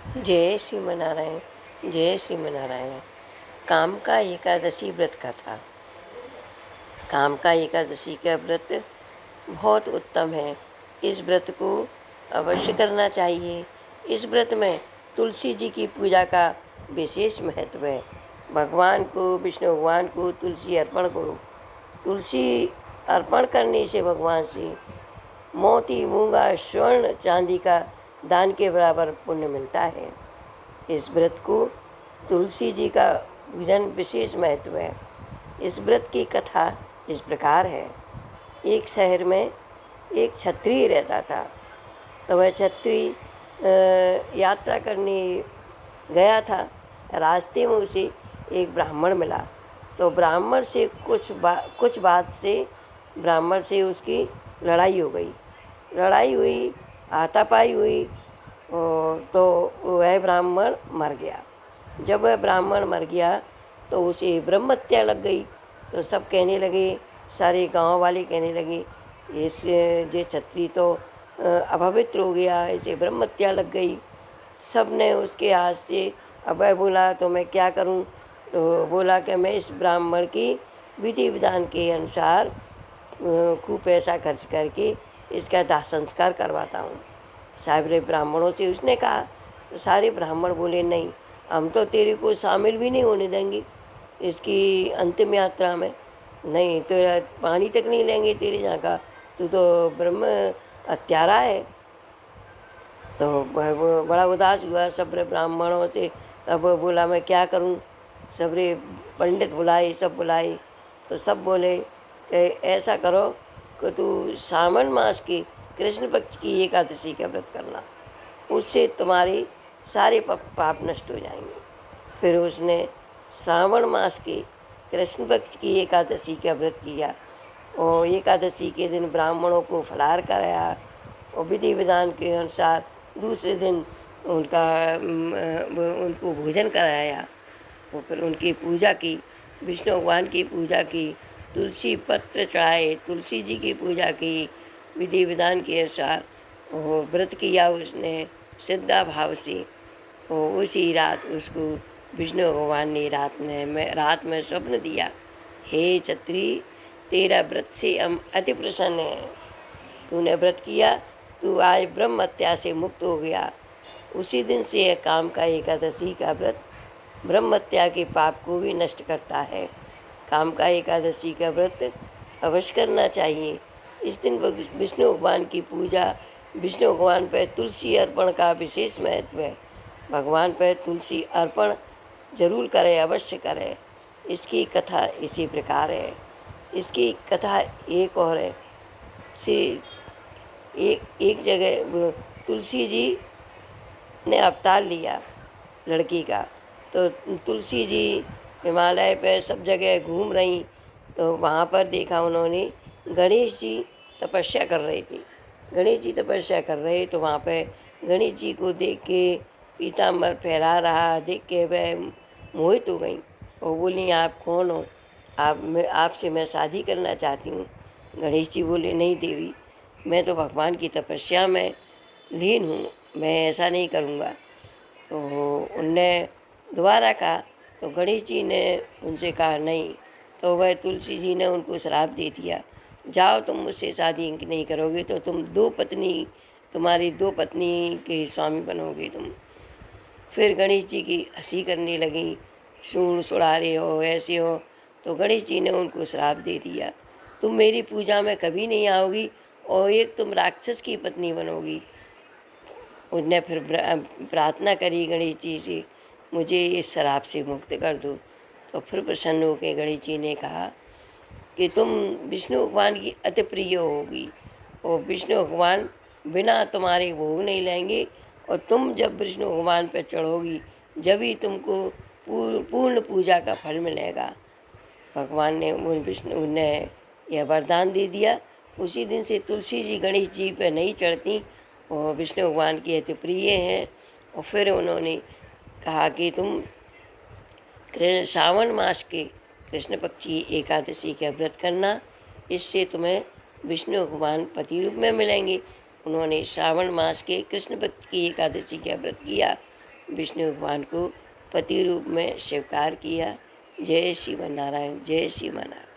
जय श्रीमनारायण। जय श्रीमनारायण। काम का एकादशी व्रत का था। काम का एकादशी का व्रत बहुत उत्तम है। इस व्रत को अवश्य करना चाहिए। इस व्रत में तुलसी जी की पूजा का विशेष महत्व है। भगवान को, विष्णु भगवान को तुलसी अर्पण करो। तुलसी अर्पण करने से भगवान से मोती, मूंगा, स्वर्ण, चांदी का दान के बराबर पुण्य मिलता है। इस व्रत को तुलसी जी का पूजन विशेष महत्व है। इस व्रत की कथा इस प्रकार है। एक शहर में एक क्षत्रिय रहता था। तो वह क्षत्रिय यात्रा करने गया था। रास्ते में उसे एक ब्राह्मण मिला। तो ब्राह्मण से कुछ बात से ब्राह्मण से उसकी लड़ाई हो गई। लड़ाई हुई, हाथापाई हुई, तो वह ब्राह्मण मर गया। जब वह ब्राह्मण मर गया तो उसे ब्रह्म हत्या लग गई। तो सब कहने लगे, सारे गांव वाले कहने लगे, इस ये क्षत्रिय तो अपवित्र हो गया, इसे ब्रह्म हत्या लग गई। सब ने उसके हाथ से, अब वह बोला तो मैं क्या करूं? तो बोला कि मैं इस ब्राह्मण की विधि विधान के अनुसार खूब पैसा खर्च करके इसका दाह संस्कार करवाता हूँ। सारे ब्राह्मणों से उसने कहा। तो सारे ब्राह्मण बोले, नहीं, हम तो तेरे को शामिल भी नहीं होने देंगे इसकी अंतिम यात्रा में। नहीं, तेरा पानी तक नहीं लेंगे तेरे यहाँ का, तू तो ब्रह्म हत्यारा है। तो वो बड़ा उदास हुआ सब ब्राह्मणों से। तब वो बोला, मैं क्या करूं? सबरे पंडित बुलाए, सब बुलाए। तो सब बोले कि ऐसा करो कि तू सावन मास की कृष्ण पक्ष की एकादशी का व्रत करना, उससे तुम्हारे सारे पाप नष्ट हो जाएंगे। फिर उसने श्रावण मास के कृष्ण पक्ष की एकादशी का व्रत किया और एकादशी के दिन ब्राह्मणों को फलाहार कराया और विधि विधान के अनुसार दूसरे दिन उनको भोजन कराया और फिर उनकी पूजा की, विष्णु भगवान की पूजा की, तुलसी पत्र चढ़ाए, तुलसी जी की पूजा की, विधि विधान के अनुसार और व्रत किया उसने श्रद्धा भाव से। और उसी रात उसको विष्णु भगवान ने रात में स्वप्न दिया, हे क्षत्रिय, तेरा व्रत से हम अति प्रसन्न हैं। तूने व्रत किया, तू आज ब्रह्म हत्या से मुक्त हो गया। उसी दिन से काम का एकादशी का व्रत ब्रह्म हत्या के पाप को भी नष्ट करता है। काम का एकादशी का व्रत अवश्य करना चाहिए। इस दिन विष्णु भगवान की पूजा, विष्णु भगवान पर तुलसी अर्पण का विशेष महत्व है। भगवान पर तुलसी अर्पण जरूर करें, अवश्य करें। इसकी कथा इसी प्रकार है। इसकी कथा एक और है। एक जगह तुलसी जी ने अवतार लिया लड़की का। तो तुलसी जी हिमालय पे सब जगह घूम रही। तो वहाँ पर देखा उन्होंने गणेश जी तपस्या कर रहे थे। गणेश जी तपस्या कर रहे तो वहाँ पे गणेश जी को देख के पीताम्बर फहरा रहा देख के वह मोहित हो गई और बोली, आप कौन हो? आपसे मैं शादी करना चाहती हूँ। गणेश जी बोले, नहीं देवी, मैं तो भगवान की तपस्या में लीन हूँ, मैं ऐसा नहीं करूँगा। तो उनने दोबारा कहा। तो गणेश जी ने उनसे कहा नहीं। तो वह तुलसी जी ने उनको श्राप दे दिया, जाओ, तुम मुझसे शादी नहीं करोगे तो तुम्हारी दो पत्नी के स्वामी बनोगे तुम। फिर गणेश जी की हंसी करने लगी, सूंड सुड़ा रहे हो, ऐसे हो। तो गणेश जी ने उनको श्राप दे दिया, तुम मेरी पूजा में कभी नहीं आओगी और एक तुम राक्षस की पत्नी बनोगी। उसने फिर प्रार्थना करी गणेश जी से, मुझे इस श्राप से मुक्त कर दो। तो फिर प्रसन्न होकर गणेश जी ने कहा कि तुम विष्णु भगवान की अति प्रिय होगी और विष्णु भगवान बिना तुम्हारे भोग नहीं लेंगे और तुम जब विष्णु भगवान पर चढ़ोगी जब ही तुमको पूर्ण पूजा का फल मिलेगा। भगवान ने विष्णु ने यह वरदान दे दिया। उसी दिन से तुलसी जी गणेश जी पर नहीं चढ़ती और विष्णु भगवान की अति प्रिय हैं। और फिर उन्होंने कहा कि तुम श्रावण मास के कृष्ण पक्ष की एकादशी का व्रत करना, इससे तुम्हें विष्णु भगवान पति रूप में मिलेंगे। उन्होंने श्रावण मास के कृष्ण पक्ष की एकादशी का व्रत किया विष्णु भगवान को पति रूप में स्वीकार किया। जय श्रीमन नारायण, जय श्रीमन नारायण।